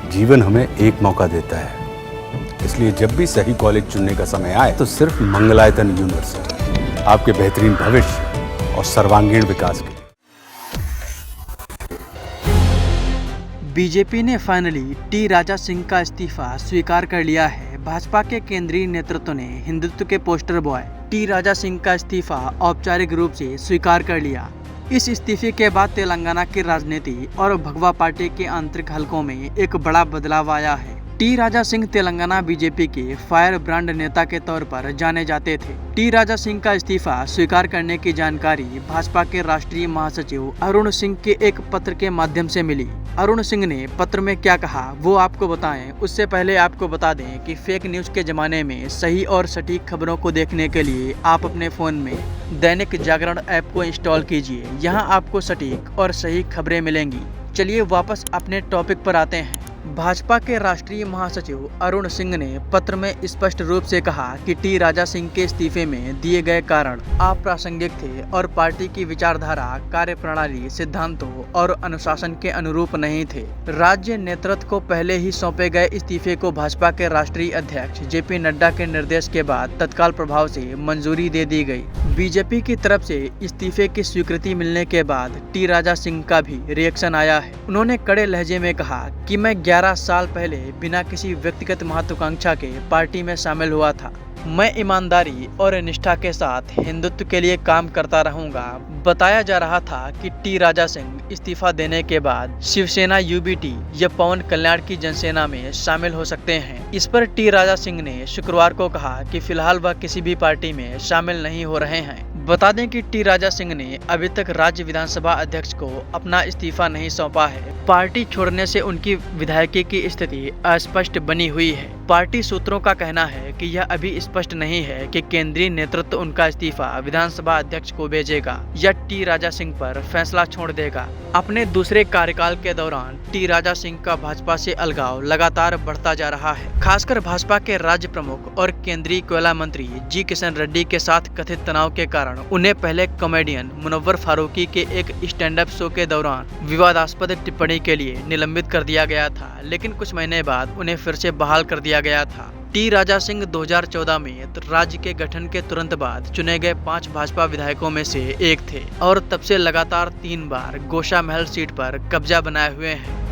जीवन हमें एक मौका देता है, इसलिए जब भी सही कॉलेज चुनने का समय आए तो सिर्फ मंगलायतन यूनिवर्सिटी आपके बेहतरीन भविष्य और सर्वांगीण विकास के लिए। बीजेपी ने फाइनली टी राजा सिंह का इस्तीफा स्वीकार कर लिया है। भाजपा के केंद्रीय नेतृत्व ने हिंदुत्व के poster boy T Raja Singh का इस्तीफा औपचारिक रूप से स्वीकार कर लिया। इस इस्तीफे के बाद तेलंगाना की राजनीति और भगवा पार्टी के आंतरिक हलकों में एक बड़ा बदलाव आया है। टी राजा सिंह तेलंगाना बीजेपी के फायर ब्रांड नेता के तौर पर जाने जाते थे। टी राजा सिंह का इस्तीफा स्वीकार करने की जानकारी भाजपा के राष्ट्रीय महासचिव अरुण सिंह के एक पत्र के माध्यम से मिली। अरुण सिंह ने पत्र में क्या कहा वो आपको बताएं, उससे पहले आपको बता दें कि फेक न्यूज के जमाने में सही और सटीक खबरों को देखने के लिए आप अपने फोन में दैनिक जागरण ऐप को इंस्टॉल कीजिए। यहाँ आपको सटीक और सही खबरें मिलेंगी। चलिए वापस अपने टॉपिक पर आते हैं। भाजपा के राष्ट्रीय महासचिव अरुण सिंह ने पत्र में स्पष्ट रूप से कहा कि टी राजा सिंह के इस्तीफे में दिए गए कारण अप्रासंगिक थे और पार्टी की विचारधारा, कार्यप्रणाली, सिद्धांतों और अनुशासन के अनुरूप नहीं थे। राज्य नेतृत्व को पहले ही सौंपे गए इस्तीफे को भाजपा के राष्ट्रीय अध्यक्ष जेपी नड्डा के निर्देश के बाद तत्काल प्रभाव से मंजूरी दे दी गई। बीजेपी की तरफ से इस्तीफे की स्वीकृति मिलने के बाद टी राजा सिंह का भी रिएक्शन आया है। उन्होंने कड़े लहजे में कहा कि मैं 11 साल पहले बिना किसी व्यक्तिगत महत्वाकांक्षा के पार्टी में शामिल हुआ था। मैं ईमानदारी और निष्ठा के साथ हिंदुत्व के लिए काम करता रहूंगा। बताया जा रहा था कि टी राजा सिंह इस्तीफा देने के बाद शिवसेना, यूबीटी या पवन कल्याण की जनसेना में शामिल हो सकते हैं। इस पर टी राजा सिंह ने शुक्रवार को कहा कि फिलहाल वह किसी भी पार्टी में शामिल नहीं हो रहे हैं। बता दें कि टी राजा सिंह ने अभी तक राज्य विधानसभा अध्यक्ष को अपना इस्तीफा नहीं सौंपा है। पार्टी छोड़ने से उनकी विधायकी की स्थिति अस्पष्ट बनी हुई है। पार्टी सूत्रों का कहना है कि यह अभी स्पष्ट नहीं है कि केंद्रीय नेतृत्व उनका इस्तीफा विधानसभा अध्यक्ष को भेजेगा या टी राजा सिंह पर फैसला छोड़ देगा। अपने दूसरे कार्यकाल के दौरान टी राजा सिंह का भाजपा से अलगाव लगातार बढ़ता जा रहा है। खासकर भाजपा के राज्य प्रमुख और केंद्रीय कोयला मंत्री जी किशन रेड्डी के साथ कथित तनाव के कारण उन्हें पहले कॉमेडियन मुनव्वर फारूकी के एक स्टैंड अप शो के दौरान विवादास्पद टिप्पणी के लिए निलंबित कर दिया गया था, लेकिन कुछ महीने बाद उन्हें फिर से बहाल कर दिया गया था। टी राजा सिंह 2014 में राज्य के गठन के तुरंत बाद चुने गए 5 भाजपा विधायकों में से एक थे और तब से लगातार 3 बार गोशा महल सीट पर कब्जा बनाए हुए हैं।